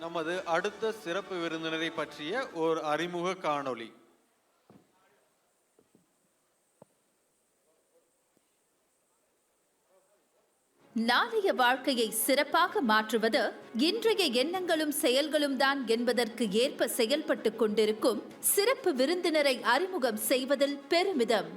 நமது அடுத்த சிறப்பு விருந்தினரை பற்றிய ஒரு அறிமுக காணொளி. நாளைய வாழ்க்கையை சிறப்பாக மாற்றுவது இன்றைய எண்ணங்களும் செயல்களும் தான் என்பதற்கு ஏற்ப செயல்பட்டு கொண்டிருக்கும் சிறப்பு விருந்தினரை அறிமுகம் செய்வதில் பெருமிதம்.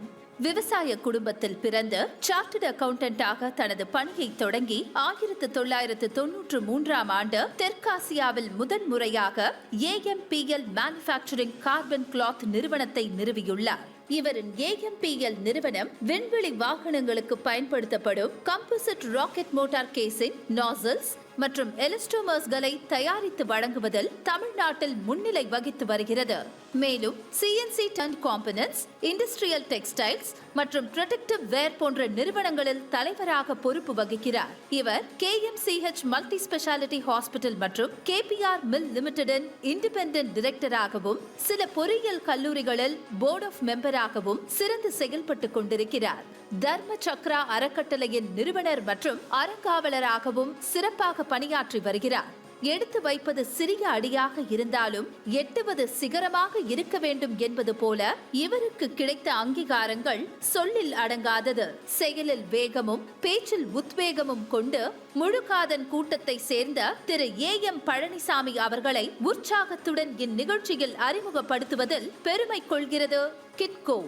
விவசாய குடும்பத்தில் பிறந்து சார்ட்டர்ட் அக்கவுண்டன்டாக தனது பணியை தொடங்கி 1993ஆம் ஆண்டு தெற்காசியாவில் முதன்முறையாக AMPL மேனுஃபேக்சரிங் கார்பன் கிளாத் நிறுவனத்தை நிறுவியுள்ளார். இவரின் AMPL நிறுவனம் விண்வெளி வாகனங்களுக்கு பயன்படுத்தப்படும் கம்போசிட் ராக்கெட் மோட்டார் கேசிங், நாசல்ஸ் மற்றும் எலஸ்டோமர்ஸ்களை தயாரித்து வழங்குவதில் தமிழ்நாட்டில் முன்னிலை வகித்து வருகிறது. மேலும் CNC turn components, industrial textiles மற்றும் ப்ரொடெக்டிவ் வேர் போன்ற நிறுவனங்களில் தலைவராக பொறுப்பு வகிக்கிறார். இவர் KMCH மல்டி ஸ்பெஷாலிட்டி ஹாஸ்பிட்டல் மற்றும் KPR மில் லிமிடெடின் இண்டிபெண்டன்ட் டைரக்டராகவும் சில பொறியியல் கல்லூரிகளில் போர்ட் ஆஃப் மெம்பராகவும் சிறந்து செயல்பட்டுக் கொண்டிருக்கிறார். தர்ம சக்ரா அறக்கட்டளையின் நிறுவனர் மற்றும் அறங்காவலராகவும் சிறப்பாக பணியாற்றி வருகிறார். எடுத்து வைப்பது சிறிய அடியாக இருந்தாலும் எட்டுவது சிகரமாக இருக்க வேண்டும் என்பது போல இவருக்கு கிடைத்த அங்கீகாரங்கள் சொல்லில் அடங்காதது. செயலில் வேகமும் பேச்சில் உத்வேகமும் கொண்டு முழுக்காதன் கூட்டத்தை சேர்ந்த திரு AM பழனிசாமி அவர்களை உற்சாகத்துடன் இந்நிகழ்ச்சியில் அறிமுகப்படுத்துவதில் பெருமை கொள்கிறது கிட்கோ.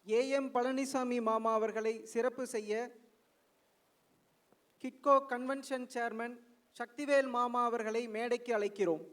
AM பழனிசாமி மாமா அவர்களை சிறப்பு செய்ய கிட்கோ கன்வென்ஷன் சேர்மன் சக்திவேல் மாமா அவர்களை மேடைக்கு அழைக்கிறோம்.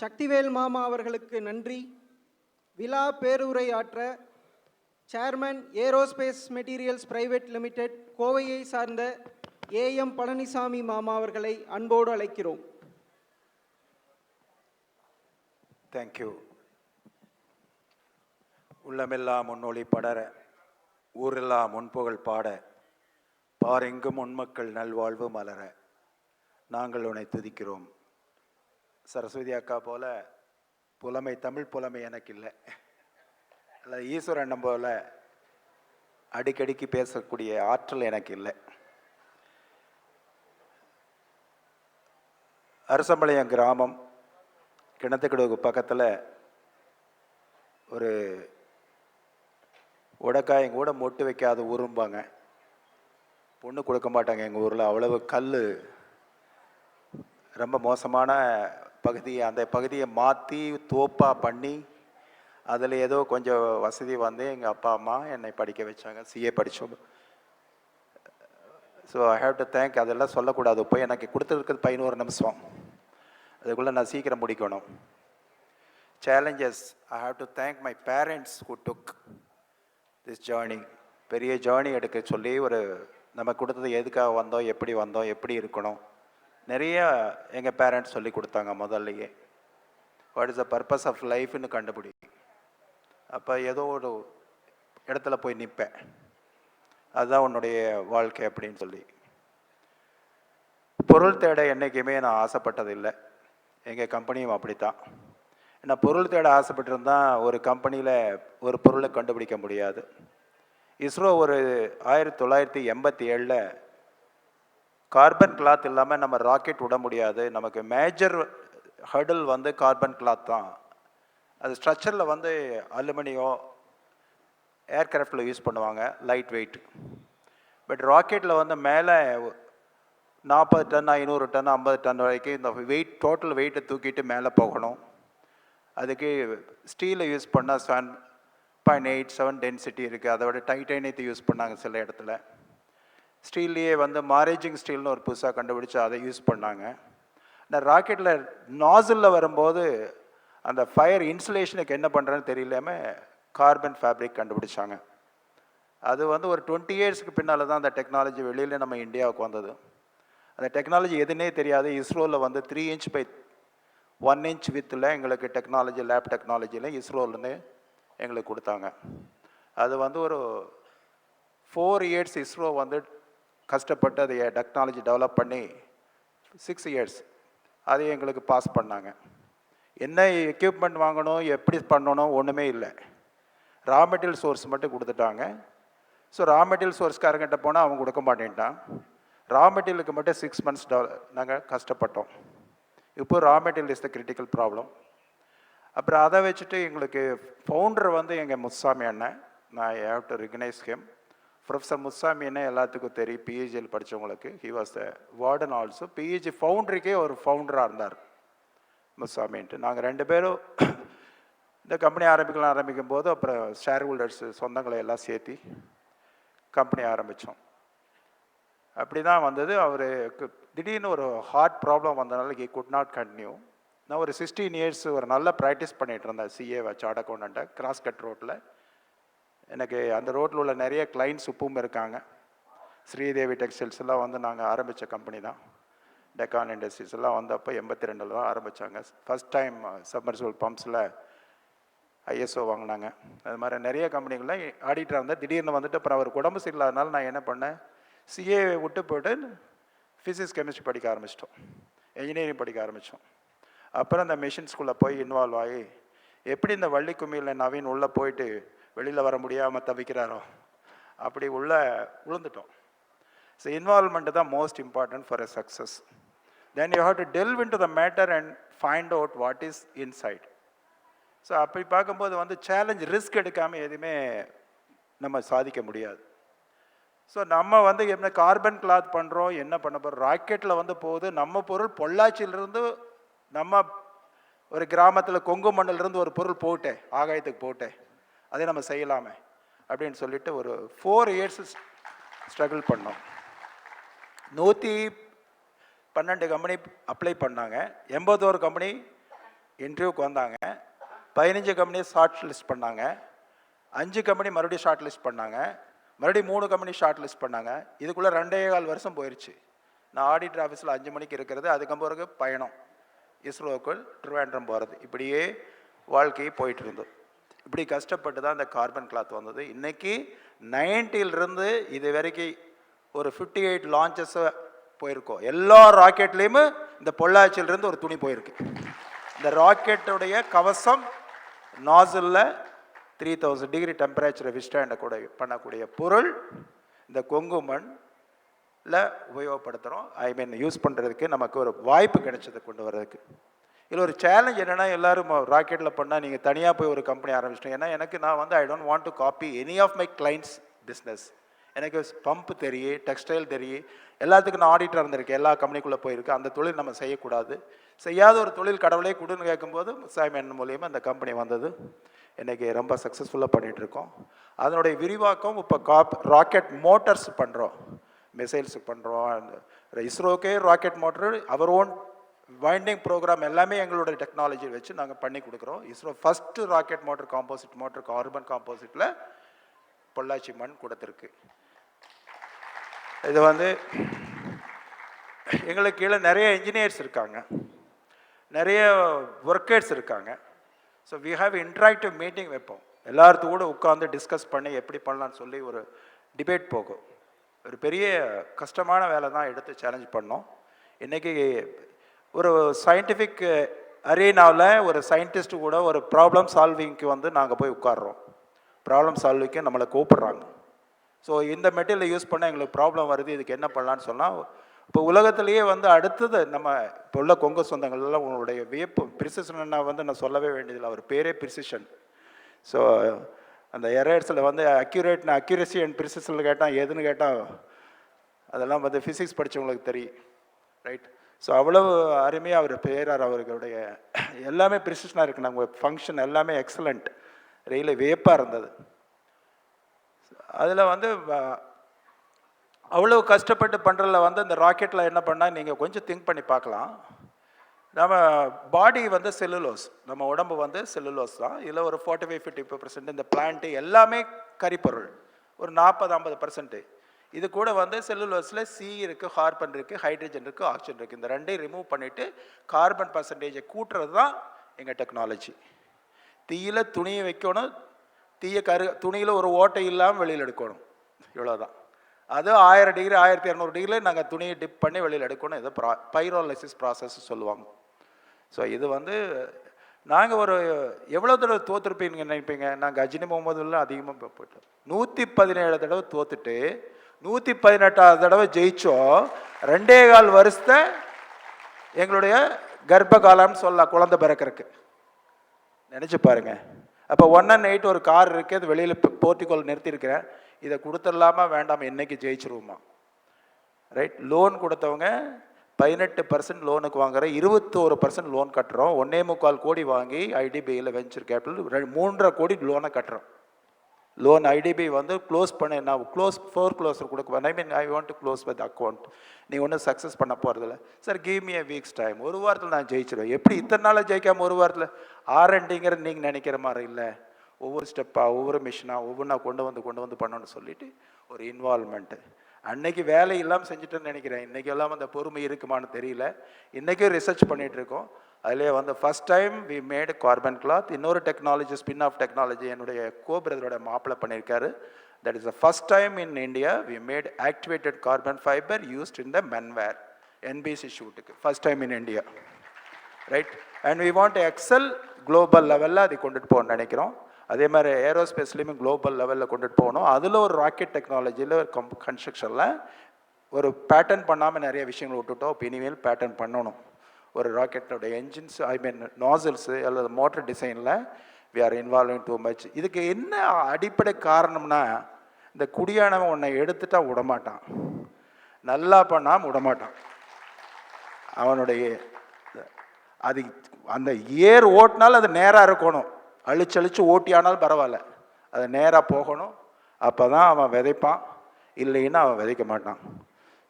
சக்திவேல் மாமா அவர்களுக்கு நன்றி. விழா பேருரை ஆற்ற chairman aerospace materials private limited கோவையை சார்ந்த AM பழனிசாமி மாமா அவர்களை அன்போடு அழைக்கிறோம். தேங்க்யூ. உள்ளமெல்லாம் முன்னொளி படர, ஊரெல்லாம் முன்புகழ் பாட, பாரெங்கும் உன்மக்கள் நல்வாழ்வு மலர, நாங்கள் உன்னை துதிக்கிறோம். சரஸ்வதி அக்கா போல புலமை, தமிழ் புலமை எனக்கு இல்லை. அல்ல ஈஸ்வரன் போல அடிக்கடிக்கு பேசக்கூடிய ஆற்றல் எனக்கு இல்லை. அரசம்பாளையம் கிராமம் கிணத்துக்கடவுக்கு பக்கத்தில் ஒரு உடக்காய் எங்கள் கூட மொட்டு வைக்காத ஊரும்பாங்க. பொண்ணு கொடுக்க மாட்டாங்க எங்கள் ஊரில், அவ்வளவு கல், ரொம்ப மோசமான பகுதி. அந்த பகுதியை மாற்றி தோப்பாக பண்ணி அதில் ஏதோ கொஞ்சம் வசதி வந்து எங்கள் அப்பா அம்மா என்னை படிக்க வச்சாங்க. CA படித்தோம். So I have to thank. அதெல்லாம் சொல்லக்கூடாது. இப்போ எனக்கு கொடுத்துருக்குறது 11 நிமிஷம், அதுக்குள்ளே நான் சீக்கிரம் முடிக்கணும். Challenges, I have to thank my parents who took this journey. பெரிய ஜேர்னி எடுக்க சொல்லி ஒரு நம்ம கொடுத்தது எதுக்காக வந்தோம், எப்படி வந்தோம், எப்படி இருக்கணும், நிறைய எங்கள் பேரண்ட்ஸ் சொல்லி கொடுத்தாங்க. முதல்லையே what is the purpose of லைஃப்னு கண்டுபிடி. அப்போ ஏதோ ஒரு இடத்துல போய் நிற்பேன், அதுதான் உன்னுடைய வாழ்க்கை அப்படின்னு சொல்லி. பொருள் தேட என்றைக்குமே நான் ஆசைப்பட்டதில்லை. எங்கள் கம்பெனியும் அப்படித்தான். நான் பொருள் தேட ஆசைப்பட்டிருந்தா ஒரு கம்பெனியில் ஒரு பொருளை கண்டுபிடிக்க முடியாது. இஸ்ரோ ஒரு 1987 கார்பன் கிளாத் இல்லாமல் நம்ம ராக்கெட் விட முடியாது. நமக்கு மேஜர் ஹர்டில் வந்து கார்பன் கிளாத் தான். அது ஸ்ட்ரக்சரில் வந்து அலுமினியம் ஏர்கிராஃப்டில் யூஸ் பண்ணுவாங்க, லைட் வெயிட். பட் ராக்கெட்டில் வந்து மேலே 40 டன், 500 டன், 50 டன் வரைக்கும் இந்த வெயிட், டோட்டல் வெயிட்டை தூக்கிட்டு மேலே போகணும். அதுக்கு ஸ்டீலை யூஸ் பண்ணால் 7.87 டென்சிட்டி இருக்குது. அதை விட டைட்டானியத்தை யூஸ் பண்ணாங்க சில இடத்துல. ஸ்டீல்லையே வந்து மாரேஜிங் ஸ்டீல்னு ஒரு புதுசாக கண்டுபிடிச்சு அதை யூஸ் பண்ணாங்க. இந்த ராக்கெட்டில் நாசிலில் வரும்போது அந்த ஃபயர் இன்சுலேஷனுக்கு என்ன பண்ணுறேன்னு தெரியலாமல் கார்பன் ஃபேப்ரிக் கண்டுபிடிச்சாங்க. அது வந்து ஒரு 20 இயர்ஸ்க்கு பின்னால் தான் அந்த டெக்னாலஜி வெளியில் நம்ம இந்தியாவுக்கு வந்தது. அந்த டெக்னாலஜி எதுனே தெரியாது. இஸ்ரோவில் வந்து 3 inch by 1 inch வித்தில் எங்களுக்கு டெக்னாலஜி, லேப் டெக்னாலஜியில் இஸ்ரோலேருந்து எங்களுக்கு கொடுத்தாங்க. அது வந்து ஒரு 4 years இஸ்ரோ வந்து கஷ்டப்பட்டு அதை டெக்னாலஜி டெவலப் பண்ணி 6 years அதை எங்களுக்கு பாஸ் பண்ணாங்க. என்ன எக்யூப்மெண்ட் வாங்கணும், எப்படி பண்ணணும், ஒன்றுமே இல்லை. ரா மெட்டீரியல் சோர்ஸ் மட்டும் கொடுத்துட்டாங்க. ஸோ ரா மெட்டீரியல் சோர்ஸ்காரங்கிட்ட போனால் அவன் கொடுக்க மாட்டேன்ட்டான். ரா மெட்டீரியலுக்கு மட்டும் 6 months நாங்கள் கஷ்டப்பட்டோம். இப்போ raw material is the critical problem. அப்புறம் அதை வச்சுட்டு எங்களுக்கு ஃபவுண்டர் வந்து எங்கள் முத்துசாமி அண்ணன். நான் have to recognise him. Professor Muthusamy அண்ணன் எல்லாத்துக்கும் தெரியும், பிஹெச்டியில் படித்தவங்களுக்கு. He was the warden also. PhD ஃபவுண்டருக்கே ஒரு ஃபவுண்டராக இருந்தார் முத்துசாமின்ட்டு. நாங்கள் 2 பேரும் இந்த கம்பெனி ஆரம்பிக்கும் போது அப்புறம் ஷேர் ஹோல்டர்ஸ் சொந்தங்களை எல்லாம் சேர்த்து கம்பெனி ஆரம்பித்தோம். அப்படி தான் வந்தது. அவருக்கு திடீர்னு ஒரு ஹார்ட் ப்ராப்ளம் வந்தனால ஹி குட் நாட் கண்டினியூ. நான் ஒரு 16 years ஒரு நல்ல ப்ராக்டிஸ் பண்ணிகிட்டு இருந்தேன் சிஏ சார்ட் அக்கௌண்ட்டை கிராஸ்கட் ரோட்டில். எனக்கு அந்த ரோட்டில் உள்ள நிறைய கிளைண்ட்ஸ் இப்பவும் இருக்காங்க. ஸ்ரீதேவி டெக்ஸ்டைல்ஸ் எல்லாம் வந்து நாங்கள் ஆரம்பித்த கம்பெனி தான். டெக்கான் இண்டஸ்ட்ரீஸ் எல்லாம் வந்தப்போ 82 தான் ஆரம்பித்தாங்க. ஃபஸ்ட் டைம் சப்மர்சிபிள் பம்ப்ஸில் ஐஎஸ்ஓ வாங்கினாங்க. அது மாதிரி நிறைய கம்பெனிகளில் ஆடிட்டராக இருந்தால் திடீர்னு வந்துட்டு அப்புறம் அவர் உடம்பு சரியில்லாதனால நான் என்ன பண்ணேன், சிஏ விட்டு போய்ட்டு ஃபிசிக்ஸ் கெமிஸ்ட்ரி படிக்க ஆரம்பிச்சிட்டோம், இன்ஜினியரிங் படிக்க ஆரம்பித்தோம். அப்புறம் அந்த மிஷின் ஸ்கூலில் போய் இன்வால்வ் ஆகி எப்படி இந்த வள்ளி கும்மியில் நவீன் உள்ளே போயிட்டு வெளியில் வர முடியாமல் தவிக்கிறாரோ அப்படி உள்ளே விழுந்துட்டோம். ஸோ இன்வால்வ்மெண்ட் தான் most important for a success. Then you have to delve into the matter and find out what is inside. So அப்படி பார்க்கும்போது வந்து சேலஞ்ச் ரிஸ்க் எடுக்காமல் எதுவுமே நம்ம சாதிக்க முடியாது. ஸோ நம்ம வந்து என்ன கார்பன் கிளாத் பண்ணுறோம், என்ன பண்ண போகிறோம், ராக்கெட்டில் வந்து போகுது. நம்ம பொருள் பொள்ளாச்சியிலிருந்து நம்ம ஒரு கிராமத்தில் கொங்கு மண்ணிலிருந்து ஒரு பொருள் போட்டேன், ஆகாயத்துக்கு போட்டேன், அதை நம்ம செய்யலாமே அப்படின்னு சொல்லிட்டு ஒரு 4 years ஸ்ட்ரகிள் பண்ணோம். 112 கம்பெனி அப்ளை பண்ணாங்க. 81 கம்பெனி இன்டர்வியூக்கு வந்தாங்க. 15 கம்பெனி ஷார்ட் லிஸ்ட் பண்ணாங்க. 5 கம்பெனி மறுபடியும் ஷார்ட் லிஸ்ட் பண்ணாங்க. மறுபடியும் 3 கம்பெனி ஷார்ட் லிஸ்ட் பண்ணாங்க. இதுக்குள்ளே 2.25 வருஷம் போயிடுச்சு. நான் ஆடிட்டர் ஆஃபீஸில் 5 மணிக்கு இருக்கிறது, அதுக்கப்புறம் பயணம் இஸ்ரோவுக்குள் திருவேண்டரம் போகிறது. இப்படியே வாழ்க்கையை போயிட்டு இருந்தோம். இப்படி கஷ்டப்பட்டு தான் இந்த கார்பன் கிளாத் வந்தது. இன்றைக்கி 90லிருந்து இது வரைக்கும் ஒரு 58 லான்ச்சஸ் போயிருக்கோம். எல்லா ராக்கெட்லேயுமே இந்த பொள்ளாச்சியிலிருந்து ஒரு துணி போயிருக்கு. இந்த ராக்கெட்டுடைய கவசம் நாசிலில் 3000 degree டெம்பரேச்சரை விஸ்டாண்ட் பண்ணக்கூடிய பொருள் இந்த கொங்கு மண்ணில் உபயோகப்படுத்துகிறோம். யூஸ் பண்ணுறதுக்கு நமக்கு ஒரு வாய்ப்பு கிடைச்சதை கொண்டு வர்றதுக்கு. இதில் ஒரு சேலஞ்ச் என்னென்னா, எல்லோரும் ராக்கெட்டில் பண்ணால் நீங்கள் தனியாக போய் ஒரு கம்பெனி ஆரம்பிச்சிட்டோம். ஏன்னா நான் வந்து I don't want to copy any of my clients business. எனக்கு பம்ப் தெரியும், டெக்ஸ்டைல் தெரியும், எல்லாத்துக்கும் நான் ஆடிட்டர் இருந்திருக்கேன், எல்லா கம்பெனிக்குள்ளே போயிருக்கேன். அந்த தொழில் நம்ம செய்யக்கூடாது. செய்யாத ஒரு தொழில் கடவுளே கொடுன்னு கேட்கும்போது சாய்மன் மூலியமாக அந்த கம்பெனி வந்தது. இன்றைக்கி ரொம்ப சக்ஸஸ்ஃபுல்லாக பண்ணிகிட்ருக்கோம். அதனுடைய விரிவாக்கம் இப்போ ராக்கெட் மோட்டர்ஸ் பண்ணுறோம், மிசைல்ஸுக்கு பண்ணுறோம். இஸ்ரோக்கே ராக்கெட் மோட்டர் அவர் ஓன் வைண்டிங் ப்ரோக்ராம் எல்லாமே எங்களோட டெக்னாலஜி வச்சு நாங்கள் பண்ணி கொடுக்குறோம். ISRO first rocket motor composite motor carbon காம்போசிட்டில் பொள்ளாச்சி மண் கொடுத்துருக்கு. இது வந்து எங்களுக்கு கீழே நிறைய இன்ஜினியர்ஸ் இருக்காங்க, நிறைய ஒர்க்கர்ஸ் இருக்காங்க. So we have interactive meeting வைப்போம். எல்லாத்துக்கும் கூட உட்காந்து டிஸ்கஸ் பண்ணி எப்படி பண்ணலான்னு சொல்லி ஒரு டிபேட் போகும். ஒரு பெரிய கஷ்டமான வேலை தான் எடுத்து சேலஞ்ச் பண்ணோம். இன்றைக்கி ஒரு சயின்டிஃபிக் அரேனாவில் ஒரு சயின்டிஸ்ட்டு கூட ஒரு ப்ராப்ளம் சால்விங்க்கு வந்து நாங்கள் போய் உட்காடுறோம். ப்ராப்ளம் சால்விங்க்கு நம்மளை கூப்பிட்றாங்க. ஸோ இந்த மெட்டீரியலை யூஸ் பண்ணால் எங்களுக்கு ப்ராப்ளம் வருது, இதுக்கு என்ன பண்ணலான்னு சொன்னால், இப்போ உலகத்திலேயே வந்து அடுத்தது நம்ம இப்போ உள்ள கொங்கு சொந்தங்கள்லாம் உங்களுடைய வியப்பு ப்ரிசிஷன்னா வந்து நான் சொல்லவே வேண்டியதில்லை. அவர் பேரே ப்ரிசிஷன். ஸோ அந்த எரர்ஸில் வந்து அக்யூரசி அண்ட் ப்ரிசிஷனில் கேட்டால் எதுன்னு கேட்டால் அதெல்லாம் வந்து ஃபிசிக்ஸ் படித்தவங்களுக்கு தெரியும், ரைட்? ஸோ அவ்வளவு அருமையாக அவர் பேரார் அவர்களுடைய எல்லாமே ப்ரிசிஷனாக இருக்குது. நம்ம ஃபங்க்ஷன் எல்லாமே எக்ஸலண்ட், ரயிலே வியப்பாக இருந்தது. அதில் வந்து அவ்வளோ கஷ்டப்பட்டு பண்ணுறதுல வந்து இந்த ராக்கெட்டில் என்ன பண்ணால் நீங்கள் கொஞ்சம் திங்க் பண்ணி பார்க்கலாம். நம்ம பாடி வந்து செல்லுலோஸ், நம்ம உடம்பு வந்து செல்லுலோஸ் தான். இதில் ஒரு 45-50% இந்த பிளான்ட்டு எல்லாமே கரிப்பொருள், ஒரு 40-50%. இது கூட வந்து செல்லுலோஸில் சி இருக்குது, கார்பன் இருக்குது, ஹைட்ரஜன் இருக்குது, ஆக்சிஜன் இருக்குது. இந்த ரெண்டையும் ரிமூவ் பண்ணிவிட்டு கார்பன் பர்சன்டேஜை கூட்டுறது தான் எங்கள் டெக்னாலஜி. தீயில் துணியை வைக்கணும், துணியில் ஒரு ஓட்டை இல்லாமல் வெளியில் எடுக்கணும், இவ்வளோதான். அது 1000 டிகிரி 1200 டிகிரியில் நாங்கள் துணியை டிப் பண்ணி வெளியில் எடுக்கணும். இதை பைரோலைசிஸ் ப்ராசஸ் சொல்லுவாங்க. ஸோ இது வந்து நாங்கள் ஒரு எவ்வளோ தடவை தோற்றுருப்பீங்க நினைப்பீங்க? நாங்கள் அஜினி முகமதுலாம் அதிகமாக போயிட்டோம். 117 தடவை தோத்துட்டு 118வது தடவை ஜெயிச்சோம். 2.25 வருஷத்தை எங்களுடைய கர்ப்ப காலம்னு சொல்லலாம், குழந்தை பிறக்கிறதுக்கு. நினச்சி பாருங்க. அப்போ 118 ஒரு கார் இருக்குது, அது வெளியில் போர்ட்டிகோல் நிறுத்தியிருக்கிறேன். இதை கொடுத்துடலாமா வேண்டாம், என்னைக்கு ஜெயிச்சிருவோமா? ரைட். லோன் கொடுத்தவங்க 18% லோனுக்கு வாங்குற, 21% லோன் கட்டுறோம். 1.25 கோடி வாங்கி ஐடிபிஐயில் வெஞ்சர் கேபிட்டல் 3.5 கோடி லோனை கட்டுறோம். லோன் ஐடிபி வந்து க்ளோஸ் பண்ண, நான் க்ளோஸர் கொடுக்குவேன். I want to close with account. நீ ஒன்றும் சக்ஸஸ் பண்ண போகிறதில்ல sir, give me a week's time. ஒரு வாரத்தில் நான் ஜெயிச்சிடுவேன். எப்படி இத்தனை நாளாக ஜெயிக்காம ஒரு வாரத்தில்? ஆர்என்டிங்கிறது நீங்கள் நினைக்கிற மாதிரி இல்லை. ஒவ்வொரு ஸ்டெப்பாக, ஒவ்வொரு மிஷினாக, ஒவ்வொன்றா கொண்டு வந்து பண்ணணும்னு சொல்லிட்டு ஒரு இன்வால்மெண்ட்டு. அன்னைக்கு வேலை இல்லாமல் செஞ்சுட்டேன்னு நினைக்கிறேன். இன்றைக்கி எல்லாம் அந்த பொறுமை இருக்குமான்னு தெரியல. இன்றைக்கும் ரிசர்ச் பண்ணிகிட்டு இருக்கோம். அதிலே வந்து first time we made carbon cloth. இன்னொரு டெக்னாலஜி, ஸ்பின் ஆஃப் டெக்னாலஜி என்னுடைய பிரதரோட மாப்பிள்ளை பண்ணியிருக்காரு. That is the first time in India we made activated carbon fibre used in the menware NBC ஷூட்டுக்கு. First time in India. Right. And we want excel global லெவலில் அதை கொண்டுட்டு போகணும்னு நினைக்கிறோம். அதே மாதிரி ஏரோஸ்பேஸ்லேயுமே குளோபல் லெவலில் கொண்டுட்டு போகணும். அதில் ஒரு ராக்கெட் டெக்னாலஜியில் ஒரு கன்ஸ்ட்ரக்ஷனில் ஒரு பேட்டர்ன் பண்ணாமல் நிறைய விஷயங்கள் விட்டுட்டோம். இப்போ இனிமேல் பேட்டர்ன் பண்ணணும். ஒரு ராக்கெட்டோட என்ஜின்ஸ், ஐ மீன் நாசல்ஸு அல்லது மோட்டர் டிசைனில் we are involving too much. இதுக்கு என்ன அடிப்படை காரணம்னா, இந்த குடியானவன் உன்னை எடுத்துட்டா விடமாட்டான், நல்லா பண்ணாமல் விடமாட்டான். அவனுடைய அது அந்த ஏர் ஓட்டினாலும் அது நேராக இருக்கணும். அழிச்சு ஓட்டியானாலும் பரவாயில்ல, அது நேராக போகணும். அப்போ தான் அவன் விதைப்பான், இல்லைன்னா அவன் விதைக்க மாட்டான்.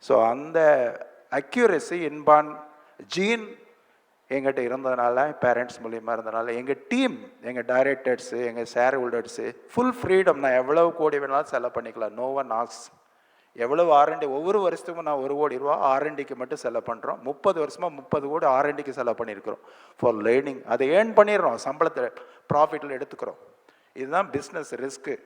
ஸோ அந்த அக்யூரசி இன்பான் ஜீன் எங்கிட்ட இருந்ததுனால, பேரண்ட்ஸ் மூலியமாக இருந்ததுனால, எங்கள் டீம், எங்கள் டைரக்டர்ஸு, எங்கள் ஷேர் ஹோல்டர்ஸு ஃபுல் ஃப்ரீடம். நான் எவ்வளவு கோடி வேணாலும் செலவு பண்ணிக்கலாம். No one asks. எவ்வளவு ஆர்என்டி, ஒவ்வொரு வருஷத்துக்கும் நான் 1 கோடி ரூபா ஆர்என்டிக்கு மட்டும் செலவு பண்ணுறோம். 30 வருஷமாக 30 கோடி ஆர்என்டிக்கு செலவு பண்ணியிருக்கிறோம் ஃபார் லேர்னிங். அதை ஏர்ன் பண்ணிடுறோம், சம்பளத்தை ப்ராஃபிட்டில் எடுத்துக்கிறோம். இதுதான் பிஸ்னஸ் ரிஸ்க்கு.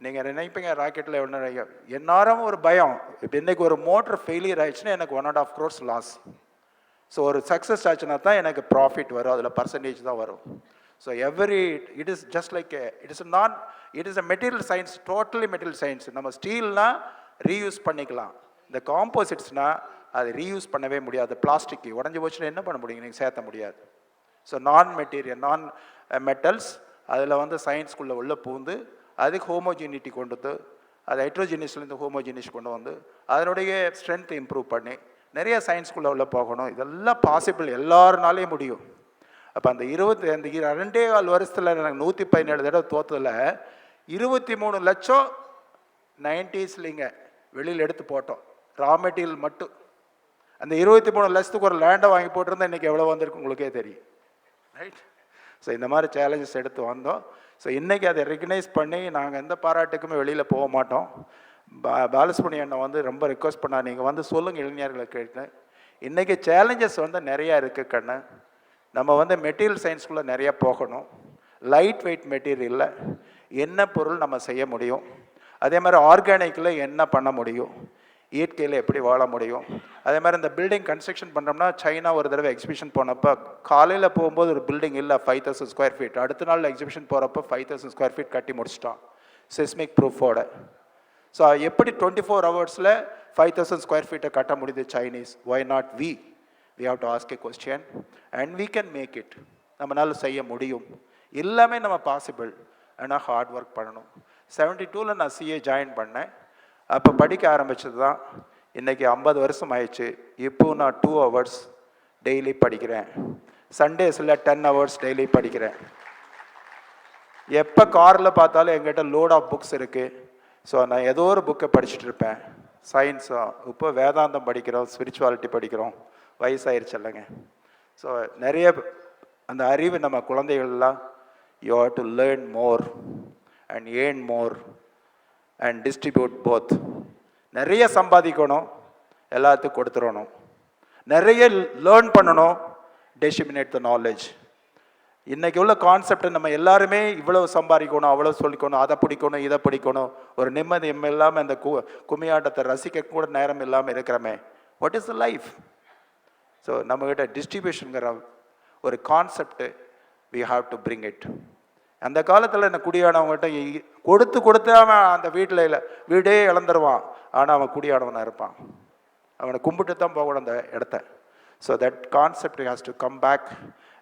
நீங்கள் நினைப்பீங்க ராக்கெட்டில் எவ்வளோ, எந்நேரம் ஒரு பயம். இப்போ இன்றைக்கி ஒரு மோட்டர் ஃபெயிலியர் ஆயிடுச்சுன்னா எனக்கு 1.5 crores லாஸ். ஸோ ஒரு சக்ஸஸ் ஆச்சுன்னா தான் எனக்கு ப்ராஃபிட் வரும், அதில் பர்சன்டேஜ் தான் வரும். So it is just like it is a material science, totally material science. நம்ம ஸ்டீல்னா ரீயூஸ் பண்ணிக்கலாம். இந்த காம்போசிட்ஸ்னால் அது ரீயூஸ் பண்ணவே முடியாது. பிளாஸ்டிக் உடஞ்சி போச்சுன்னா என்ன பண்ண முடியும்? நீங்கள் சேர்த்த முடியாது. ஸோ நான் மெட்டல்ஸ் அதில் வந்து சயின்ஸ்குள்ளே உள்ள பூந்து அதுக்கு ஹோமோஜினிட்டி கொண்டு வந்து, அது ஹைட்ரோஜினிஸ்லேருந்து ஹோமோஜினிஸ் கொண்டு வந்து அதனுடைய ஸ்ட்ரென்த் இம்ப்ரூவ் பண்ணி நிறைய சயின்ஸ்குள்ளே உள்ள போகணும். இதெல்லாம் பாசிபிள், எல்லாருனாலே முடியும். அப்போ அந்த 2.25 வருஷத்தில் எனக்கு 117 தடவை தோற்றதில் 23 லட்சம் 90ஸ்லிங்க வெளியில் எடுத்து போட்டோம். ரா மெட்டீரியல் மட்டும். அந்த 23 லட்சத்துக்கு ஒரு லேண்டை வாங்கி போட்டிருந்தா இன்றைக்கி எவ்வளோ வந்திருக்கு உங்களுக்கே தெரியும். ரைட். ஸோ இந்த மாதிரி சேலஞ்சஸ் எடுத்து வந்தோம். ஸோ இன்றைக்கி அதை ரெகனைஸ் பண்ணி நாங்கள் எந்த பாராட்டுக்குமே வெளியில் போக மாட்டோம். பாலசுப்ரமணிய அண்ணன் வந்து ரொம்ப ரிக்வஸ்ட் பண்ணால், நீங்கள் வந்து சொல்லுங்கள் இளைஞர்களை கேட்டு. இன்றைக்கி சேலஞ்சஸ் வந்து நிறையா இருக்குது கண்ணு. நம்ம வந்து மெட்டீரியல் சயின்ஸ்குள்ளே நிறையா போகணும். லைட் வெயிட் மெட்டீரியலில் என்ன பொருள் நம்ம செய்ய முடியும், அதே மாதிரி ஆர்கானிக்கில் என்ன பண்ண முடியும், இயற்கையில் எப்படி வாழ முடியும். அதே மாதிரி இந்த பில்டிங் கன்ஸ்ட்ரக்ஷன் பண்ணுறோம்னா, சைனா ஒரு தடவை எக்ஸிபிஷன் போனப்போ காலையில் போகும்போது ஒரு பில்டிங் இல்லை 5000 ஸ்கொயர் ஃபீட். அடுத்த நாள் எக்ஸிபிஷன் போகிறப்போ 5000 ஸ்கொயர் ஃபீட் கட்டி முடிச்சிட்டான் செஸ்மிக் ப்ரூஃபோட. ஸோ எப்படி 24 ஹவர்ஸில் 5000 ஸ்கொயர் ஃபீட்டை கட்ட முடியுது Chinese? Why not we have to ask a question and we can make it. நம்மளால செய்ய முடியும். எல்லாமே நம்ம பாசிபிள். ஆனால் ஹார்ட் ஒர்க் பண்ணணும். 72ல் நான் சிஏ ஜாயின் பண்ணேன். அப்போ படிக்க ஆரம்பித்தது தான் இன்றைக்கி 50 வருஷம் ஆயிடுச்சு. இப்போ நான் 2 hours டெய்லி படிக்கிறேன். சண்டேஸில் 10 hours டெய்லி படிக்கிறேன். எப்போ காரில் பார்த்தாலும் எங்கிட்ட லோட் ஆஃப் புக்ஸ் இருக்குது. ஸோ நான் ஏதோ ஒரு புக்கை படிச்சுட்டு இருப்பேன். சயின்ஸும் இப்போ வேதாந்தம் படிக்கிறோம், ஸ்பிரிச்சுவாலிட்டி படிக்கிறோம். வயசாயிருச்சு இல்லைங்க. ஸோ நிறைய அந்த அறிவு நம்ம குழந்தைகள்லாம் you have to learn more and earn more and distribute both. நிறைய சம்பாதிக்கணும், எல்லாத்துக்கும் கொடுத்துடணும். நிறைய லேர்ன் பண்ணணும், டிசிமினேட் த நாலேஜ். இன்றைக்கி உள்ள கான்செப்ட் நம்ம எல்லாருமே இவ்வளவு சம்பாதிக்கணும், அவ்வளோ சொல்லிக்கணும், அதை பிடிக்கணும், இதை பிடிக்கணும், ஒரு நிம்மதி இல்லாமல் இந்த கும்மியாட்டத்தை ரசிக்க கூட நேரம் இல்லாமல் இருக்கிறோமே. What is the life? So நம்மக்கிட்ட டிஸ்ட்ரிபியூஷனுங்கிற ஒரு concept we have to bring it. அந்த காலத்தில் என்ன குடியானவங்ககிட்ட கொடுத்து அவன் அந்த வீடே இழந்துருவான். ஆனால் அவன் குடியானவனாக இருப்பான். அவனை கும்பிட்டு தான் போகணும் அந்த இடத்த. So that concept has to come back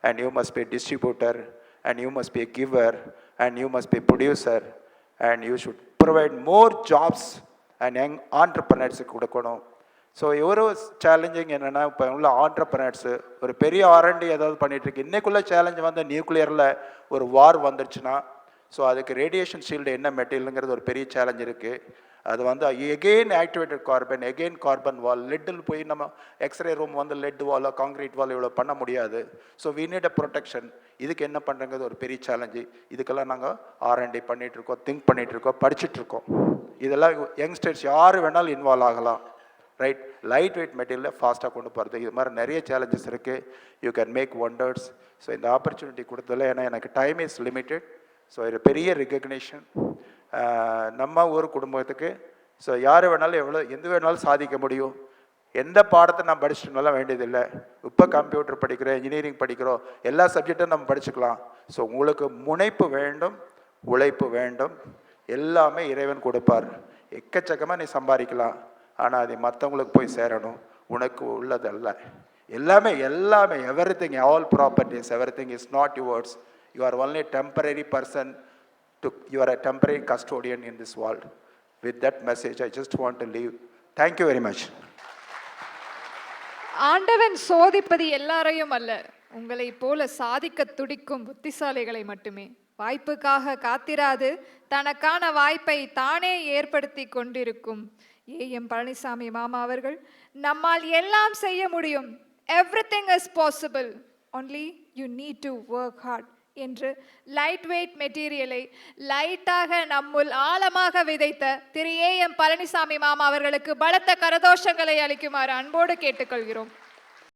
and you must be a distributor and you must be a giver and you must be a producer and you should provide more jobs and young entrepreneurs கொடுக்கணும். So எவ்வளோ challenging என்னென்னா, இப்போ உள்ள ஆண்டர்பிரினர்ஸு ஒரு பெரிய R&D ஏதாவது பண்ணிகிட்ருக்கு. இன்றைக்குள்ள challenge வந்து நியூக்ளியரில் ஒரு வார் வந்துருச்சுன்னா, ஸோ அதுக்கு ரேடியேஷன் ஷீல்டு என்ன மெட்டீரியலுங்கிறது ஒரு பெரிய சேலஞ்ச் இருக்குது. அது வந்து again activated carbon, again carbon wall. லெட்டில் போய் நம்ம எக்ஸ்ரே ரூம் வந்து லெட் வாலோ காங்கிரீட் வால் இவ்வளோ பண்ண முடியாது. So we need a protection. இதுக்கு என்ன பண்ணுறங்கிறது ஒரு பெரிய சேலஞ்சு. இதுக்கெல்லாம் நாங்கள் R&D பண்ணிகிட்ருக்கோம், திங்க் பண்ணிகிட்ருக்கோம், படிச்சுட்ருக்கோம். இதெல்லாம் யங்ஸ்டர்ஸ் யார் வேணாலும் இன்வால்வ் ஆகலாம். ரைட்? லைட் வெயிட் மெட்டீரியலில் ஃபாஸ்ட்டாக கொண்டு போகிறது, இது மாதிரி நிறைய சேலஞ்சஸ் இருக்குது. You can make wonders. So இந்த ஆப்பர்ச்சுனிட்டி கொடுத்ததில்ல, ஏன்னா எனக்கு டைம் இஸ் லிமிட்டெட். ஸோ இது பெரிய ரெகக்னேஷன் நம்ம ஒரு குடும்பத்துக்கு. ஸோ யார் வேணாலும் எது வேணாலும் சாதிக்க முடியும். எந்த பாடத்தை நான் படிச்சுட்டுனாலும் வேண்டியதில்லை. இப்போ கம்ப்யூட்டர் படிக்கிறோம், இன்ஜினியரிங் படிக்கிறோம், எல்லா சப்ஜெக்டும் நம்ம படிச்சுக்கலாம். ஸோ உங்களுக்கு முனைப்பு வேண்டும், உழைப்பு வேண்டும், எல்லாமே இறைவன் கொடுப்பார். எக்கச்சக்கமாக நீ சம்பாதிக்கலாம், ஆனால் அது மற்றவங்களுக்கு போய் சேரணும், உனக்கு உள்ளதல்ல. எல்லாமே everything, all properties, everything is not yours. You are only a temporary person. You are a temporary custodian in this world. With that message, I just want to leave. Thank you very much. ஆண்டவன் சோதிப்பது எல்லாரையும் அல்ல, உங்களை போல சாதிக்க துடிக்கும் புத்திசாலிகளை மட்டுமே. வாய்ப்புக்காக காத்திராது தனக்கான வாய்ப்பை தானே ஏற்படுத்தி கொண்டிருக்கும் AM பழனிசாமி மாமா அவர்கள், நம்மால் எல்லாம் செய்ய முடியும், everything is possible, only you need to work hard என்று லைட் வெயிட் மெட்டீரியலை லைட்டாக நம்முள் ஆழமாக விதைத்த திரு AM பழனிசாமி மாமா அவர்களுக்கு பலத்த கரதோஷங்களை அளிக்குமாறு அன்போடு கேட்டுக்கொள்கிறோம்.